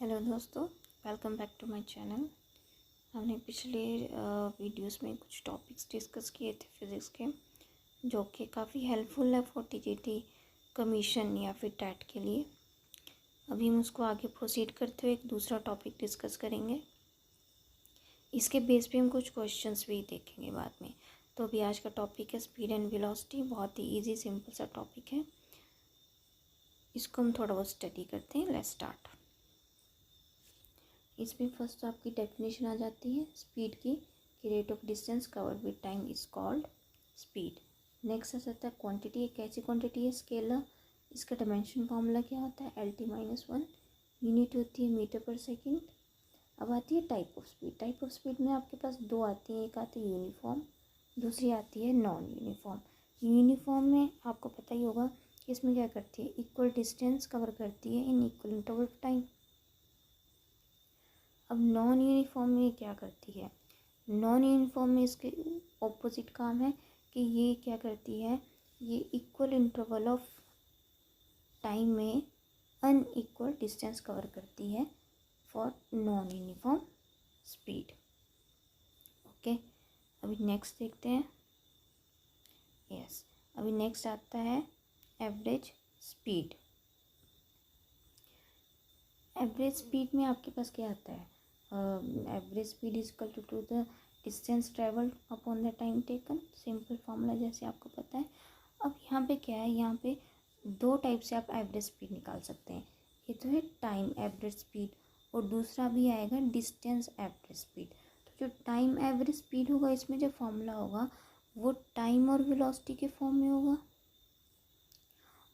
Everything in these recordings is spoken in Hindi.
हेलो दोस्तों, welcome back to my channel. हमने पिछले वीडियोस में कुछ टॉपिक्स डिस्कस किए थे फिज़िक्स के, जो कि काफ़ी हेल्पफुल है फॉर टीजीटी कमीशन या फिर टैट के लिए। अभी हम उसको आगे प्रोसीड करते हुए एक दूसरा टॉपिक डिस्कस करेंगे। इसके बेस पे हम कुछ क्वेश्चंस भी देखेंगे बाद में। तो अभी आज का टॉपिक है स्पीड एंड वेलोसिटी। बहुत ही ईजी सिंपल सा टॉपिक है, इसको हम थोड़ा बहुत स्टडी करते हैं। Let's start. इसमें फर्स्ट तो आपकी डेफिनेशन आ जाती है स्पीड की, कि rate of distance covered with time is called speed. Next आ जाता है क्वांटिटी। एक ऐसी क्वांटिटी है स्केलर, इसका डायमेंशन फॉर्मूला क्या होता है LT-1, यूनिट होती है मीटर पर सेकंड। अब आती है type of speed. Type of speed में आपके पास दो आती हैं, एक आती है यूनिफॉर्म, दूसरी आती है नॉन यूनिफॉर्म। यूनिफॉर्म में आपको पता ही होगा कि इसमें क्या करती है, इक्वल डिस्टेंस कवर करती है in equal interval of time. अब नॉन यूनिफॉर्म में क्या करती है, नॉन यूनिफॉर्म में इसके ऑपोजिट काम है कि ये क्या करती है, ये इक्वल इंटरवल ऑफ टाइम में अनइक्वल डिस्टेंस कवर करती है for non uniform speed. Okay, अभी नेक्स्ट देखते हैं। यस, अभी नेक्स्ट आता है एवरेज स्पीड। एवरेज स्पीड में आपके पास क्या आता है, average speed is equal to the distance travelled upon the time taken. Simple formula जैसे आपको पता है। अब यहाँ पे क्या है, यहाँ पे दो टाइप से आप एवरेज स्पीड निकाल सकते हैं। ये तो है टाइम एवरेज स्पीड, और दूसरा भी आएगा डिस्टेंस एवरेज स्पीड। तो जो टाइम एवरेज स्पीड होगा, इसमें जो फार्मूला होगा वो टाइम और वेलोसिटी के फॉर्म में होगा,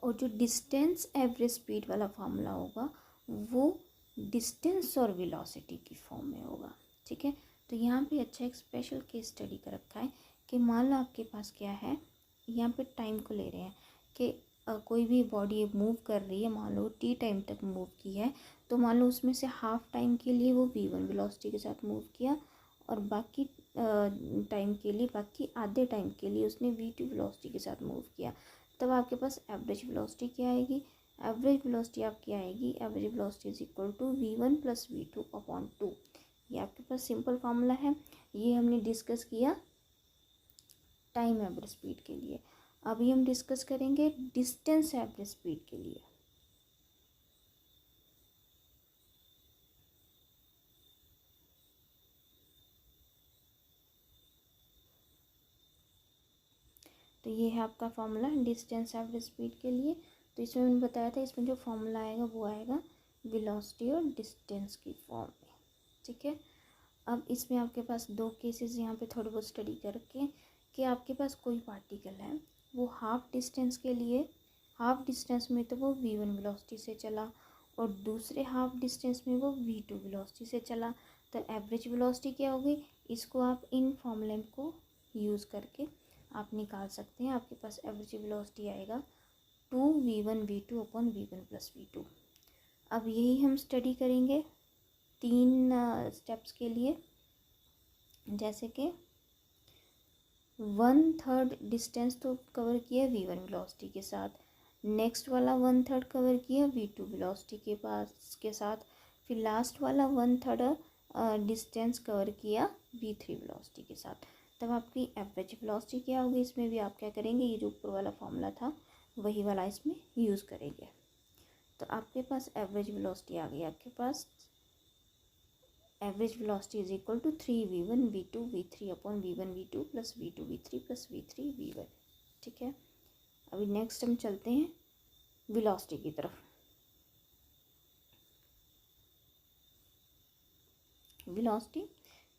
और जो डिस्टेंस एवरेज स्पीड वाला फार्मूला होगा वो डिस्टेंस और वेलोसिटी की फॉर्म में होगा। ठीक है, तो यहाँ पे अच्छा एक स्पेशल केस स्टडी कर रखा है कि मान लो आपके पास क्या है, यहाँ पे टाइम को ले रहे हैं कि कोई भी बॉडी मूव कर रही है, मान लो t टाइम तक मूव की है, तो मान लो उसमें से हाफ टाइम के लिए वो v1 वेलोसिटी के साथ मूव किया, और बाकी टाइम के लिए, बाकी आधे टाइम के लिए उसने v2 वेलोसिटी के साथ मूव किया। तब आपके पास एवरेज वेलोसिटी क्या आएगी, एवरेज वेलोसिटी आपकी आएगी, average velocity is equal to v1 plus v2 upon 2। ये आपके पास सिंपल फार्मूला है, ये हमने डिस्कस किया टाइम एवरेज स्पीड के लिए। अभी हम डिस्कस करेंगे डिस्टेंस एवरेज स्पीड के लिए। तो ये है आपका फार्मूला डिस्टेंस एवरेज स्पीड के लिए। तो इसमें मैंने बताया था, इसमें जो फार्मूला आएगा वो आएगा वेलोसिटी और डिस्टेंस की फॉर्म में। ठीक है, अब इसमें आपके पास दो केसेस यहाँ पे थोड़े बहुत स्टडी करके, कि आपके पास कोई पार्टिकल है, वो हाफ डिस्टेंस के लिए, हाफ डिस्टेंस में तो वो v1 वेलोसिटी से चला, और दूसरे हाफ डिस्टेंस में वो v2 वेलोसिटी से चला। तो एवरेज वेलोसिटी क्या होगी, इसको आप इन फॉर्मूले को यूज़ करके आप निकाल सकते हैं। आपके पास एवरेज वेलोसिटी आएगा 2v1v2 upon v1 plus v2। अब यही हम स्टडी करेंगे 3 स्टेप्स के लिए, जैसे कि 1/3 डिस्टेंस तो कवर किया v1 वेलोसिटी के साथ, नेक्स्ट वाला 1/3 कवर किया v2 वेलोसिटी के साथ, फिर लास्ट वाला 1/3 डिस्टेंस कवर किया v3 वेलोसिटी के साथ। तब आपकी एवरेज वेलोसिटी क्या होगी, इसमें भी आप क्या करेंगे, ये जो ऊपर वाला फॉर्मूला था वही वाला इसमें यूज़ करेंगे। तो आपके पास एवरेज वेलोसिटी आ गई, आपके पास average velocity is equal to 3v1 v2 v3 upon v1 v2 plus v2 v3 plus v3 v1। ठीक है, अभी नेक्स्ट हम चलते हैं वेलोसिटी की तरफ। Velocity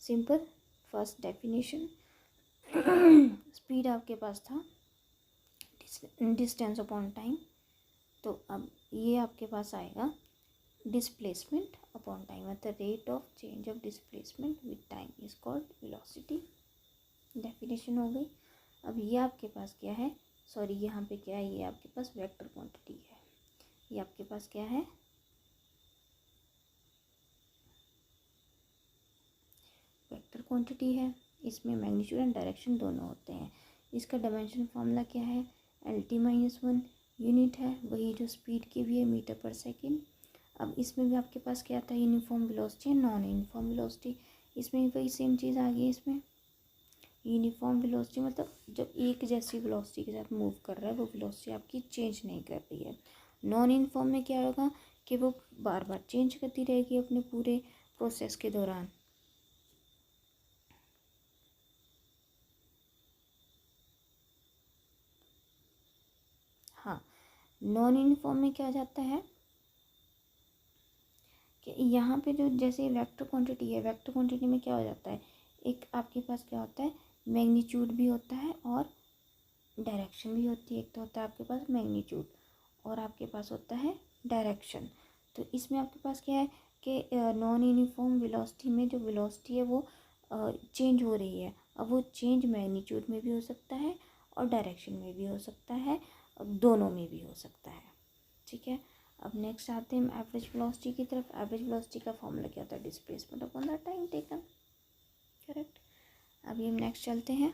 simple, first definition speed आपके पास था डिस्टेंस अपॉन टाइम, तो अब ये आपके पास आएगा डिस्प्लेसमेंट अपॉन टाइम, मतलब rate of change of displacement with time is called velocity. Definition हो गई। अब ये आपके पास क्या है, सॉरी यहाँ पे क्या है, ये आपके पास वेक्टर क्वांटिटी है। ये आपके पास क्या है, वेक्टर क्वांटिटी है। इसमें मैग्नीट्यूड एंड डायरेक्शन दोनों होते हैं। इसका डायमेंशन फार्मूला क्या है, LT-1 यूनिट है, वही जो स्पीड की भी है मीटर पर सेकेंड। अब इसमें भी आपके पास क्या था, uniform velocity and non uniform velocity. इसमें भी वही सेम चीज़ आ गई। इसमें यूनिफॉर्म वेलोसिटी मतलब जब एक जैसी वेलोसिटी के साथ मूव कर रहा है वो वेलोसिटी आपकी चेंज नहीं कर रही है। नॉन यूनिफॉर्म में क्या होगा कि वो बार बार चेंज करती रहेगी अपने पूरे प्रोसेस के दौरान। हाँ, नॉन यूनिफॉर्म में क्या जाता है कि यहाँ पे जो जैसे वेक्टर क्वांटिटी है, वेक्टर क्वांटिटी में क्या हो जाता है, एक आपके पास क्या होता है, मैग्नीट्यूड भी होता है और डायरेक्शन भी होती है। एक तो होता है आपके पास मैग्नीट्यूड और आपके पास होता है डायरेक्शन। तो इसमें आपके पास क्या है कि नॉन यूनिफॉर्म वेलोसिटी में जो वेलोसिटी है वो चेंज हो रही है। अब वो चेंज मैग्नीट्यूड में भी हो सकता है और डायरेक्शन में भी हो सकता है, अब दोनों में भी हो सकता है। ठीक है, अब नेक्स्ट आते हैं एवरेज वेलोसिटी की तरफ। एवरेज वेलोसिटी का फॉर्मूला क्या होता है, displacement upon the time taken. Correct. अभी हम नेक्स्ट चलते हैं।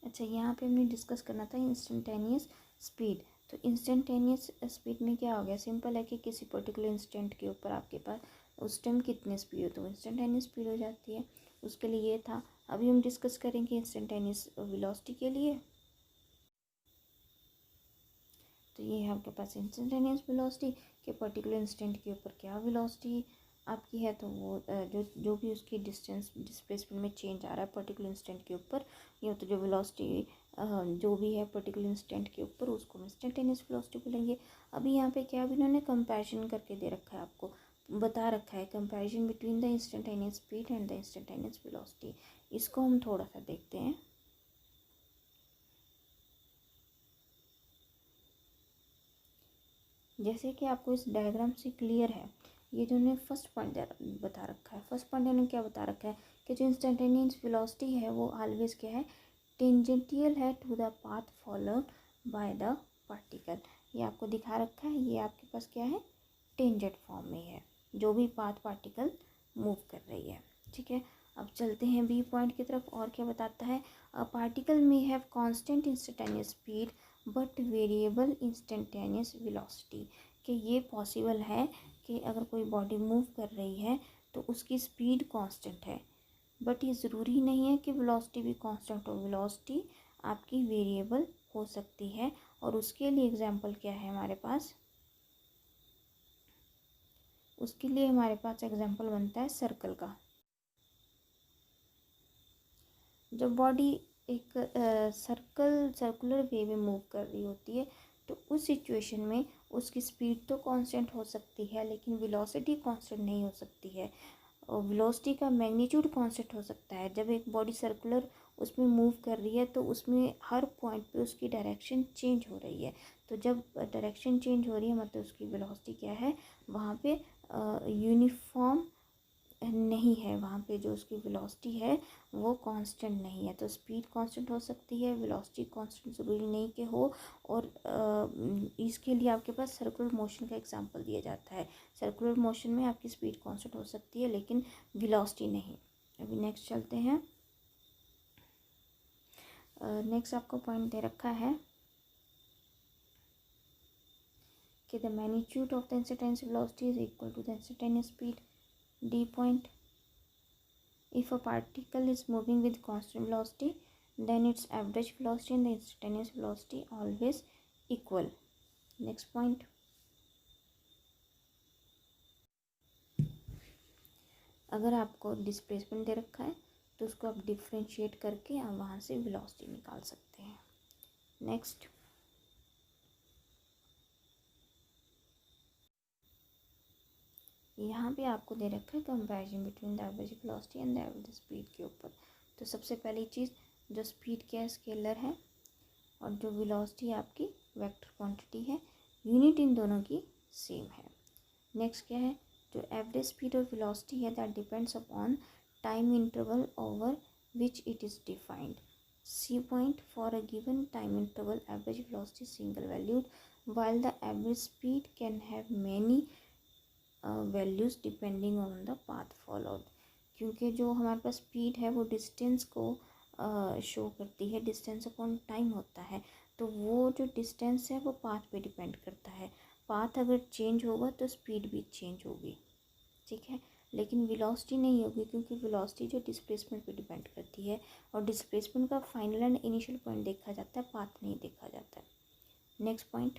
अच्छा, यहाँ पे हमने डिस्कस करना था इंस्टेंटेनियस स्पीड। तो इंस्टेंटेनियस स्पीड में क्या हो गया, सिंपल है कि किसी पर्टिकुलर इंस्टेंट के ऊपर आपके पास उस टाइम कितनी स्पीड हो तो इंस्टेंटेनियस स्पीड हो जाती है। उसके लिए ये था। अभी हम डिस्कस करेंगे इंस्टेंटेनियस वेलोसिटी के लिए। तो ये है आपके पास इंस्टेंटेनियस वेलोसिटी के पर्टिकुलर इंस्टेंट के ऊपर क्या वेलोसिटी आपकी है, तो वो जो भी उसकी डिस्टेंस डिस्प्लेसमेंट में चेंज आ रहा है पर्टिकुलर इंस्टेंट के ऊपर, ये तो जो वेलोसिटी जो भी है पर्टिकुलर इंस्टेंट के ऊपर उसको हम इंस्टेंटेनियस वेलोसिटी बोलेंगे। अभी यहाँ पे क्या, अभी इन्होंने कंपैरिजन करके दे रखा है, आपको बता रखा है comparison between the instantaneous speed and the instantaneous velocity. इसको हम थोड़ा सा देखते हैं। जैसे कि आपको इस डायग्राम से क्लियर है, ये जो उन्होंने फर्स्ट पॉइंट बता रखा है, फर्स्ट पॉइंट उन्होंने क्या बता रखा है कि जो इंस्टेंटेनियस वेलोसिटी है वो ऑलवेज क्या है, टेंजेंटियल है to the path followed by the particle. ये आपको दिखा रखा है, ये आपके पास क्या है, टेंजेंट फॉर्म में है, जो भी पाथ पार्टिकल मूव कर रही है। ठीक है, अब चलते हैं बी पॉइंट की तरफ। और क्या बताता है, अ पार्टिकल में have constant instantaneous speed but variable instantaneous velocity. कि ये पॉसिबल है कि अगर कोई बॉडी मूव कर रही है तो उसकी स्पीड कांस्टेंट है, बट ये ज़रूरी नहीं है कि वेलोसिटी भी कांस्टेंट हो। वेलोसिटी आपकी वेरिएबल हो सकती है। और उसके लिए एग्जांपल क्या है हमारे पास, उसके लिए हमारे पास एग्जांपल बनता है सर्कल का। जब बॉडी एक सर्कुलर वे में मूव कर रही होती है तो उस सिचुएशन में उसकी स्पीड तो कांस्टेंट हो सकती है लेकिन वेलोसिटी कांस्टेंट नहीं हो सकती है। और वेलोसिटी का मैग्नीट्यूड कांस्टेंट हो सकता है। जब एक बॉडी सर्कुलर उसमें मूव कर रही है तो उसमें हर पॉइंट पे उसकी डायरेक्शन चेंज हो रही है। तो जब डायरेक्शन चेंज हो रही है मतलब उसकी वेलोसिटी क्या है, वहाँ पे यूनिफॉर्म नहीं है, वहाँ पे जो उसकी वेलोसिटी है वो कांस्टेंट नहीं है। तो स्पीड कांस्टेंट हो सकती है, वेलोसिटी कांस्टेंट ज़रूरी नहीं कि हो। और इसके लिए आपके पास सर्कुलर मोशन का एग्जांपल दिया जाता है। सर्कुलर मोशन में आपकी स्पीड कांस्टेंट हो सकती है लेकिन वेलोसिटी नहीं। अभी नेक्स्ट चलते हैं। नेक्स्ट आपको पॉइंट दे रखा है कि the magnitude of the instantaneous velocity is equal to the instantaneous speed. D point, if a particle is moving with constant velocity then its average velocity and the instantaneous velocity always equal. Next point, अगर आपको डिस्प्लेसमेंट दे रखा है तो उसको आप डिफ्रेंशिएट करके आप वहाँ से वेलोसिटी निकाल सकते हैं। नेक्स्ट, यहाँ पे आपको दे रखा है comparison between the average velocity and the average speed के ऊपर। तो सबसे पहली चीज़, जो स्पीड क्या है स्केलर है और जो वेलोसिटी आपकी वेक्टर क्वांटिटी है, यूनिट इन दोनों की सेम है। नेक्स्ट क्या है, जो एवरेज स्पीड और वेलोसिटी है that depends upon time interval over which it is defined. C point for a given time interval average velocity single valued while the average speed can have many values depending on the path followed। क्योंकि जो हमारे पास स्पीड है वो डिस्टेंस को शो करती है, डिस्टेंस अपॉन टाइम होता है, तो वो जो डिस्टेंस है वो पाथ पे डिपेंड करता है। पाथ अगर चेंज होगा तो स्पीड भी चेंज होगी, ठीक है, लेकिन वेलोसिटी नहीं होगी, क्योंकि वेलोसिटी जो डिस्प्लेसमेंट पे डिपेंड करती है, और डिस्प्लेसमेंट का फाइनल एंड इनिशियल पॉइंट देखा जाता है, पाथ नहीं देखा जाता है। Next point,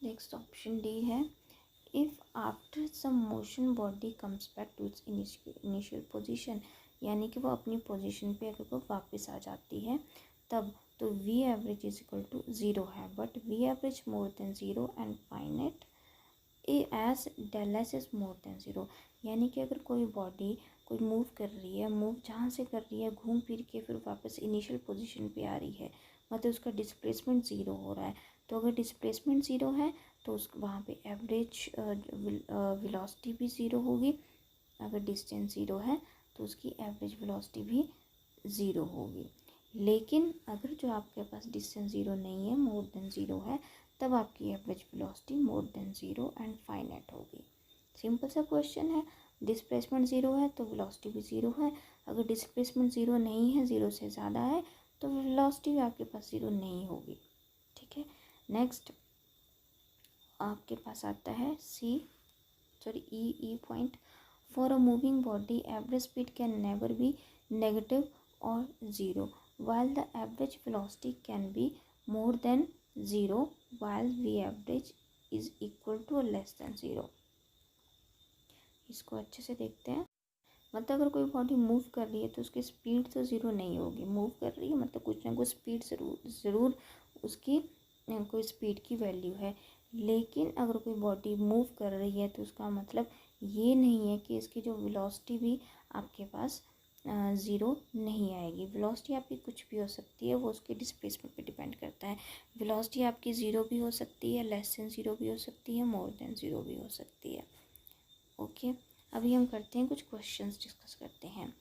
next option D है, if after some motion body comes back to its initial position, यानी कि वो अपनी पोजीशन पे अगर वो वापस आ जाती है तब, तो V average is equal to zero है, but V average more than zero and finite as del S is more than zero. यानी कि अगर कोई बॉडी कोई मूव कर रही है, मूव जहाँ से कर रही है घूम फिर के फिर वापस इनिशियल पोजीशन पे आ रही है, मतलब उसका डिस्प्लेसमेंट ज़ीरो हो रहा है, तो अगर डिस्प्लेसमेंट ज़ीरो है तो उस वहाँ पे एवरेज वेलोसिटी भी ज़ीरो होगी। अगर डिस्टेंस ज़ीरो है तो उसकी एवरेज वेलोसिटी भी ज़ीरो होगी। लेकिन अगर जो आपके पास डिस्टेंस ज़ीरो नहीं है, मोर देन ज़ीरो है, तब आपकी average velocity more than zero and finite होगी। सिंपल सा क्वेश्चन है, डिस्प्लेसमेंट ज़ीरो है तो वेलोसिटी भी ज़ीरो है, अगर डिस्प्लेसमेंट ज़ीरो नहीं है, ज़ीरो से ज़्यादा है, तो वेलोसिटी भी आपके पास ज़ीरो नहीं होगी, ठीक है। नेक्स्ट आपके पास आता है E point, for a moving body average speed can never be negative और zero while the average velocity can be more than zero while v average is equal to or less than zero. इसको अच्छे से देखते हैं, मतलब अगर कोई बॉडी मूव कर रही है तो उसकी स्पीड तो ज़ीरो नहीं होगी, मूव कर रही है मतलब कुछ ना कुछ स्पीड ज़रूर उसकी कोई स्पीड की वैल्यू है, लेकिन अगर कोई बॉडी मूव कर रही है तो उसका मतलब ये नहीं है कि इसकी जो वेलोसिटी भी आपके पास ज़ीरो नहीं आएगी। वेलोसिटी आपकी कुछ भी हो सकती है, वो उसके डिस्प्लेसमेंट पे डिपेंड करता है। वेलोसिटी आपकी ज़ीरो भी हो सकती है, लेस देन ज़ीरो भी हो सकती है, मोर देन ज़ीरो भी हो सकती है। ओके, अभी हम करते हैं कुछ क्वेश्चंस डिस्कस करते हैं।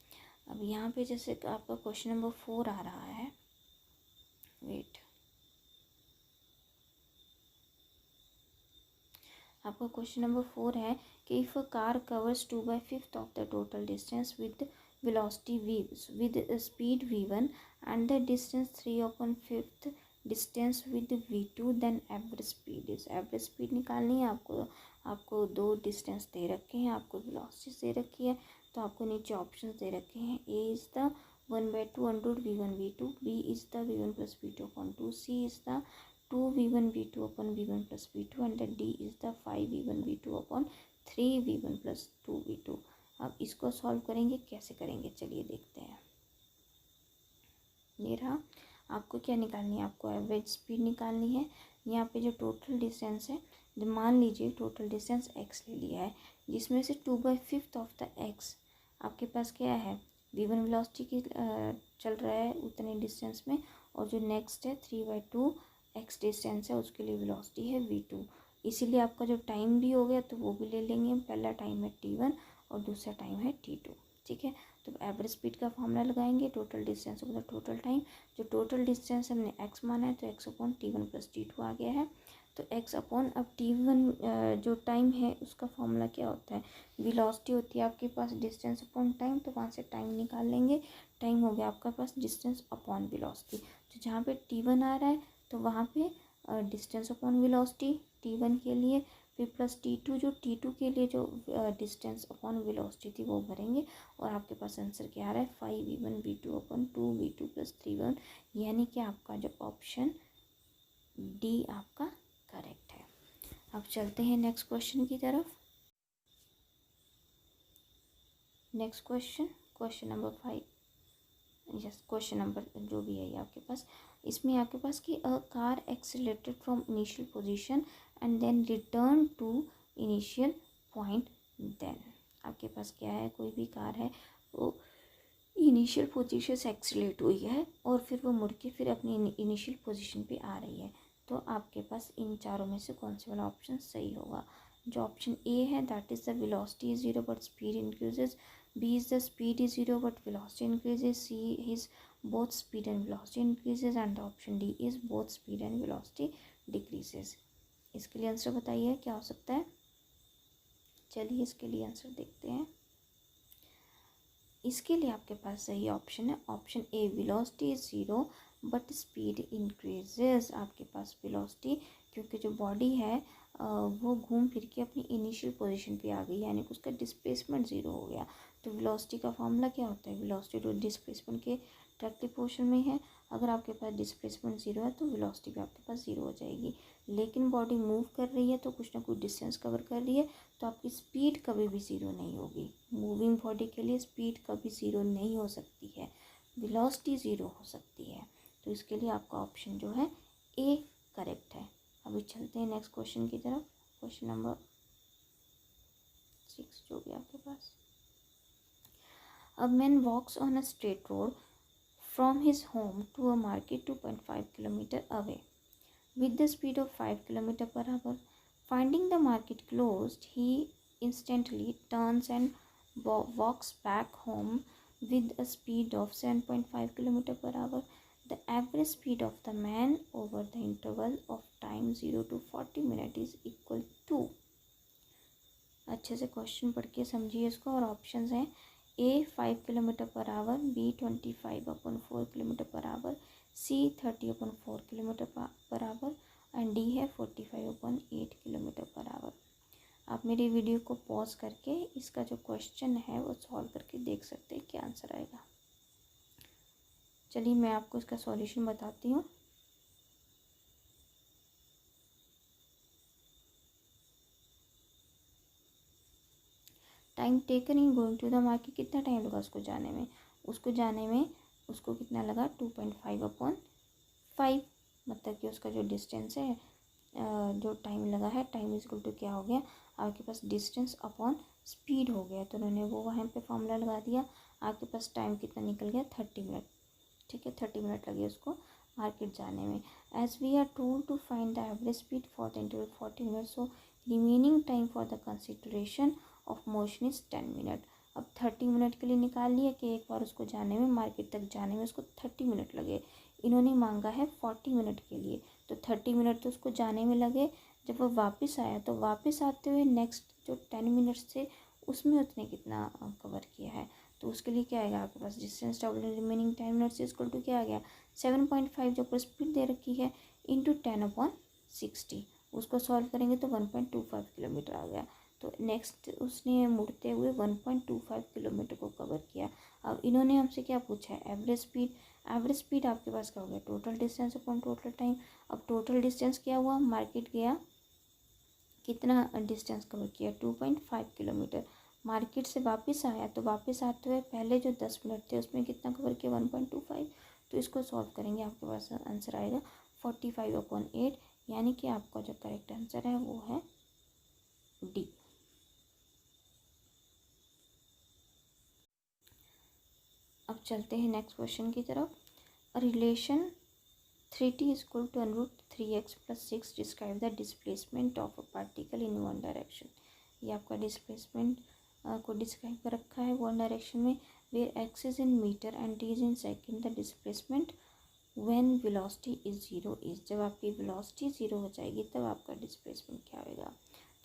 अब यहाँ पे जैसे आपका क्वेश्चन नंबर 4 आ रहा है, वेट, आपका क्वेश्चन नंबर 4 है कि if a car covers 2/5 of the total distance with velocity v with speed v1 and the distance 3/5 distance with v2, then average speed is, average speed निकालनी है आपको। आपको दो डिस्टेंस दे रखे हैं, आपको वेलोसिटी दे रखी है, तो आपको नीचे ऑप्शंस दे रखे हैं। A is the 1/2 under v1 v2, B is the v1 plus v2 upon 2, C is the 2v1 v2 upon v1 plus v2 and D is the 5v1 v2 upon 3v1 plus 2v2। अब इसको सॉल्व करेंगे, कैसे करेंगे चलिए देखते हैं। ये रहा, आपको क्या निकालनी है, आपको एवरेज स्पीड निकालनी है। यहाँ पे जो टोटल डिस्टेंस है, जो मान लीजिए टोटल डिस्टेंस x ले लिया है, जिसमें से 2/5 ऑफ द x आपके पास क्या है, v1 वेलोसिटी की चल रहा है उतने डिस्टेंस में, और जो नेक्स्ट है 3/2 x डिस्टेंस है उसके लिए वेलोसिटी है v2। इसीलिए आपका जो टाइम भी हो गया तो वो भी ले लेंगे, पहला टाइम है t1 और दूसरा टाइम है t2, ठीक है। तो एवरेज स्पीड का फॉर्मूला लगाएंगे, टोटल डिस्टेंस मतलब टोटल टाइम, जो टोटल डिस्टेंस हमने x माना है तो x upon t1 plus t2 आ गया है, तो x अपॉन अब t1 जो टाइम है उसका फॉर्मूला क्या होता है, वेलोसिटी होती है आपके पास डिस्टेंस अपॉन टाइम, तो वहाँ से टाइम निकाल लेंगे, टाइम हो गया आपका पास डिस्टेंस अपॉन वेलोसिटी, तो जहाँ पे t1 आ रहा है तो वहाँ पे डिस्टेंस अपॉन वेलोसिटी t1 के लिए, फिर प्लस t2, जो t2 के लिए जो डिस्टेंस अपॉन वेलोसिटी थी वो भरेंगे, और आपके पास आंसर क्या आ रहा है 5v1 v2 upon 2v2 plus 3v1, यानी कि आपका जो ऑप्शन डी आपका करेक्ट है। अब चलते हैं नेक्स्ट क्वेश्चन की तरफ। Next question, question number 5, yes question number जो भी है ये आपके पास, इसमें आपके पास कि a car accelerated from initial position and then return to initial point, then आपके पास क्या है, कोई भी कार है वो इनिशियल पोजीशन से एक्सीलरेट हुई है और फिर वो मुड़ के फिर अपनी इनिशियल पोजीशन पे आ रही है, तो आपके पास इन चारों में से कौन सा वाला ऑप्शन सही होगा। जो ऑप्शन ए है that is the velocity is zero but speed increases, B is the speed is 0 but velocity increases. C is both speed and velocity increases and option D is both speed and velocity decreases. इसके लिए आंसर बताइए क्या हो सकता है. चलिए इसके लिए आंसर देखते हैं. इसके लिए आपके पास सही ऑप्शन है option A, velocity is 0 but speed increases. आपके पास वेलोसिटी, क्योंकि जो बॉडी है वो घूम फिर के अपनी इनिशियल पोजीशन पे आ गई, यानी कि उसका डिस्प्लेसमेंट 0 हो गया. तो वेलोसिटी का फॉर्मूला क्या होता है, वेलोसिटी तो डिस्प्लेसमेंट के डायरेक्टली पोर्शन में है. अगर आपके पास डिस्प्लेसमेंट 0 है तो वेलोसिटी भी आपके पास 0 हो जाएगी. लेकिन बॉडी मूव कर रही है तो कुछ ना कुछ डिस्टेंस कवर कर रही है, तो आपकी स्पीड कभी भी 0 नहीं होगी. मूविंग बॉडी के लिए स्पीड कभी 0 नहीं हो सकती है, वेलोसिटी 0 हो सकती है. तो इसके लिए आपका ऑप्शन जो है ए करेक्ट है. अभी चलते हैं नेक्स्ट क्वेश्चन की तरफ. क्वेश्चन नंबर 6 जो भी आपके पास. A man walks on a straight road from his home to a market 2.5 km away with the speed of 5 km per hour. Finding the market closed, he instantly turns and walks back home with a speed of 7.5 km per hour. The average speed of the man over the interval of time 0 to 40 minutes is equal to. अच्छे से क्वेश्चन पढ़ के समझिए इसको. और ऑप्शंस हैं A 5 kilometre per hour, B 25/4 kilometre per hour, C 30/4 kilometre per hour and D है 45/8 किलोमीटर पर आवर. आप मेरी वीडियो को पॉज करके इसका जो क्वेश्चन है वो सॉल्व करके देख सकते हैं क्या आंसर आएगा. चलिए मैं आपको इसका सॉल्यूशन बताती हूँ. Time taken in going to the market, कितना टाइम लगा उसको जाने में, उसको कितना लगा 2.5/5. मतलब कि उसका जो डिस्टेंस है, जो टाइम लगा है, टाइम इज इक्वल टू क्या हो गया आपके पास, डिस्टेंस अपॉन स्पीड हो गया. तो उन्होंने वो वहाँ पे फॉर्मूला लगा दिया. आपके पास टाइम कितना निकल गया 30 मिनट. ठीक है, 30 मिनट लगे उसको मार्केट जाने में. As we are told to find the average speed for the interval 40 minute, so remaining time for the consideration of motion is 10 minute. अब 30 मिनट के लिए निकाल लिया कि एक बार उसको जाने में, मार्केट तक जाने में उसको 30 मिनट लगे. इन्होंने मांगा है 40 मिनट के लिए, तो 30 मिनट तो उसको जाने में लगे. जब वो वापस आया तो वापस आते हुए नेक्स्ट जो 10 मिनट्स थे उसमें उसने कितना कवर किया है. तो उसके लिए क्या आएगा आपके पास, distance travelled remaining 10 minutes equal to क्या आ गया 7.5 जो ऊपर स्पीड दे रखी है इंटू 10/60. उसको सॉल्व करेंगे तो 1.25 किलोमीटर आ गया. तो नेक्स्ट उसने मुड़ते हुए 1.25 किलोमीटर को कवर किया. अब इन्होंने हमसे क्या पूछा है, एवरेज स्पीड. एवरेज स्पीड आपके पास क्या हो गया, total distance upon total time. अब टोटल डिस्टेंस क्या हुआ, मार्केट गया, कितना डिस्टेंस कवर किया 2.5 किलोमीटर. मार्केट से वापस आया तो वापस आते हुए पहले जो 10 मिनट थे उसमें कितना कवर किया 1.25. तो इसको सॉल्व करेंगे आपके पास आंसर आएगा 45/8, यानी कि आपका जो करेक्ट आंसर है वो है डी. अब चलते हैं नेक्स्ट क्वेश्चन की तरफ. A relation 3t is equal to √3x + 6 describe the displacement of a particle in one direction. ये आपका डिस्प्लेसमेंट को डिस्क्राइब कर रखा है वन डायरेक्शन में. Where x is in metre and t is in second. The displacement when velocity is 0 is. जब आपकी वेलोसिटी 0 हो जाएगी तब आपका डिस्प्लेसमेंट क्या होगा.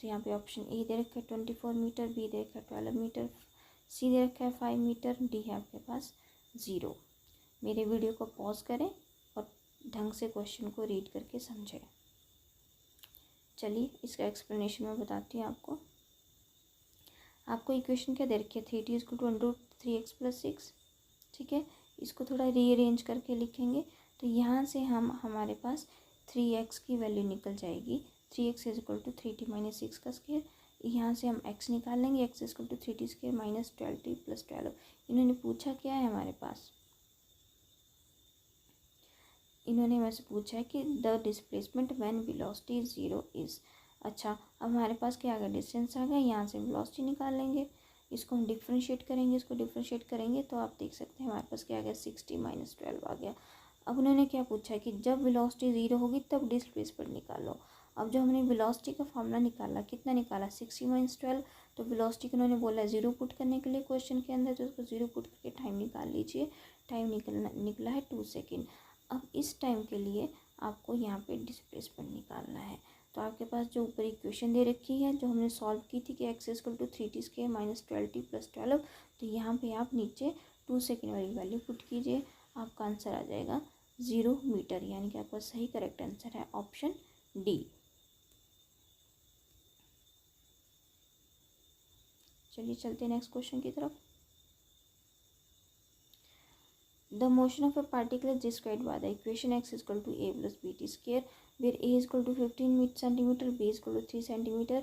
तो यहाँ पे ऑप्शन ए दे रखा है 24 मीटर, बी दे रखा है 12 मीटर, सी दे रखा है 5 मीटर, डी है आपके पास 0. मेरे वीडियो को पॉज करें और ढंग से क्वेश्चन को रीड करके समझें. चलिए इसका एक्सप्लेनेशन मैं बताती हूँ आपको. आपको इक्वेशन क्या दे रखी है, 3t is equal to √3x + 6. ठीक है, इसको थोड़ा रीअरेंज करके लिखेंगे तो यहाँ से हमारे पास 3x की वैल्यू निकल जाएगी. 3x is equal to 3t - 6 का स्क्वायर. यहाँ से हम x निकाल लेंगे, x is equal to 3t² - 12t + 12. इन्होंने पूछा क्या है हमारे पास, इन्होंने हमसे पूछा है कि the displacement when velocity 0 is. अच्छा, अब हमारे पास क्या आ गया, डिस्टेंस आ गया. यहाँ से वेलोसिटी निकाल लेंगे, इसको हम डिफ्रेंशिएट करेंगे. इसको डिफ्रेंशिएट करेंगे तो आप देख सकते हैं हमारे पास क्या आ गया 60 - 12 आ गया. अब उन्होंने क्या पूछा है कि जब वेलोसिटी 0 होगी तब डिस्प्लेसमेंट निकालो. अब जो हमने वेलोसिटी का फॉर्मूला निकाला, कितना निकाला 60 - 12, तो वेलोसिटी को उन्होंने बोला 0 पुट करने के लिए क्वेश्चन के अंदर, तो उसको 0 पुट करके टाइम निकाल लीजिए। टाइम निकला है 2 सेकेंड। अब इस टाइम के लिए आपको यहाँ पे डिस्प्लेसमेंट निकालना है। तो आपके पास जो ऊपर इक्वेशन दे रखी है जो हमने सॉल्व की थी कि x = 3t² - 12t + 12, तो यहाँ पे आप नीचे 2 सेकेंड वाली वैल्यू पुट कीजिए, आपका आंसर आ जाएगा 0 मीटर, यानी कि आपका सही करेक्ट आंसर है ऑप्शन डी। चलिए चलते हैं नेक्स्ट क्वेश्चन की तरफ। The motion of a particle is described by the equation x = a + bt², where a = 15 centimeter, b = 3 centimeter.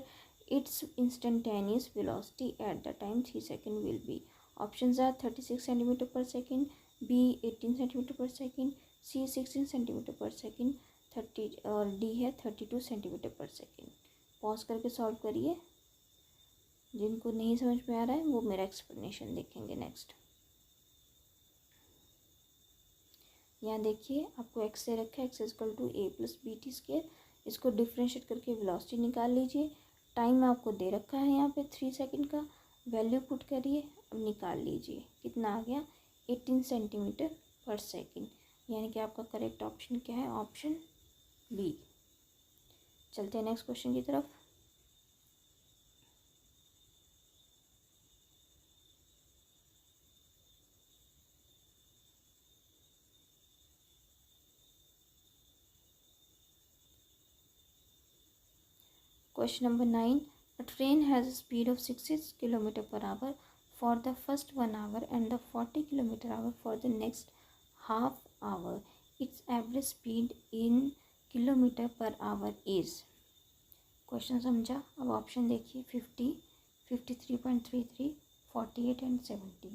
Its instantaneous velocity at the time 3 seconds will be. Options are 36 centimeter per second, b 18 centimeter per second, c 16 centimeter per second, 30 और d है 32 centimeter per second। पॉज करके सॉल्व करिए। जिनको नहीं समझ में आ रहा है वो मेरा एक्सप्लेनेशन देखेंगे नेक्स्ट। यहाँ देखिए आपको x से रखा है, x = a + bt²। इसको डिफ्रेंशिएट करके वेलोसिटी निकाल लीजिए। टाइम आपको दे रखा है यहाँ पे 3 सेकंड का, वैल्यू पुट करिए, अब निकाल लीजिए कितना आ गया 18 सेंटीमीटर पर सेकंड, यानी कि आपका करेक्ट ऑप्शन क्या है, ऑप्शन बी। चलते हैं नेक्स्ट क्वेश्चन की तरफ। Question number 9. A train has a speed of 60 km/h for the first 1 hour and the 40 km/h for the next half hour. Its average speed in km/h is. Question समझा। अब ऑप्शन देखिए 50, 53.33, 48 एंड 70।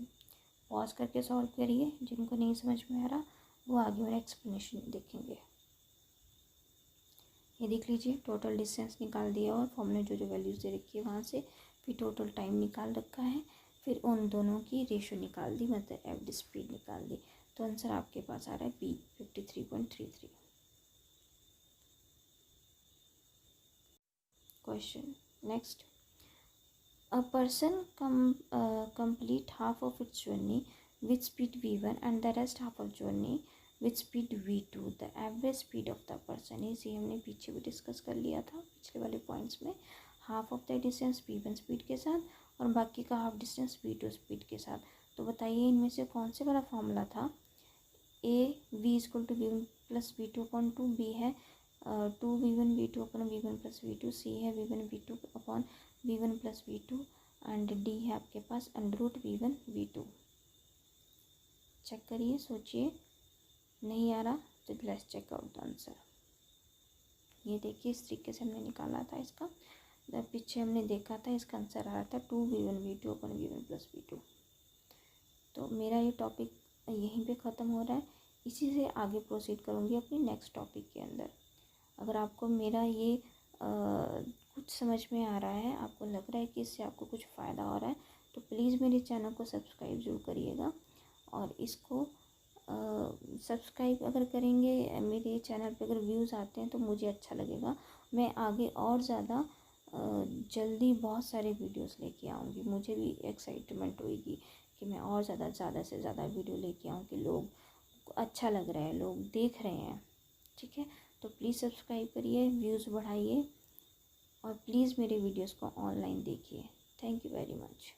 पॉज करके सॉल्व करिए। जिनको नहीं समझ में आ रहा वो आगे और एक्सप्लेनेशन देखेंगे। ये देख लीजिए टोटल डिस्टेंस निकाल दिया और फॉर्मूले जो जो वैल्यूज़ दे रखी है वहाँ से, फिर टोटल टाइम निकाल रखा है, फिर उन दोनों की रेशियो निकाल दी, मतलब एवरेज स्पीड निकाल दी। तो आंसर आपके पास आ रहा है B 53.33। Question next. A person complete half of its journey with speed v1 and the rest half of journey with speed v2। The average speed of the person is, ये हमने पीछे भी डिस्कस कर लिया था पिछले वाले पॉइंट्स में। Half of the distance v1 speed के साथ और बाकी का हाफ डिस्टेंस v2 स्पीड के साथ। तो बताइए इनमें से कौन से वाला फॉर्मूला था। a v = v1 + v2/2, b है 2v1 v2/v1 + v2, c है v1 v2/v1 + v2 and d है आपके पास √v1 v2। चेक करिए, सोचिए, नहीं आ रहा तो let's check out the answer. ये देखिए इस तरीके से हमने निकाला था इसका, पीछे हमने देखा था इसका आंसर आ रहा था 2v1 v2/v1 + v2। तो मेरा ये टॉपिक यहीं पे ख़त्म हो रहा है। इसी से आगे प्रोसीड करूँगी अपनी नेक्स्ट टॉपिक के अंदर। अगर आपको मेरा ये कुछ समझ में आ रहा है, आपको लग रहा है कि इससे आपको कुछ फ़ायदा हो रहा है, तो प्लीज़ मेरे चैनल को सब्सक्राइब ज़रूर करिएगा। और इसको सब्सक्राइब अगर करेंगे, मेरे चैनल पे अगर व्यूज़ आते हैं तो मुझे अच्छा लगेगा। मैं आगे और ज़्यादा जल्दी बहुत सारे वीडियोस लेके आऊँगी। मुझे भी एक्साइटमेंट होएगी कि मैं और ज़्यादा से ज़्यादा वीडियो लेके आऊँ कि लोग अच्छा लग रहा है, लोग देख रहे हैं। ठीक है, तो प्लीज़ सब्सक्राइब करिए, व्यूज़ बढ़ाइए और प्लीज़ मेरे वीडियोस को ऑनलाइन देखिए। Thank you very much.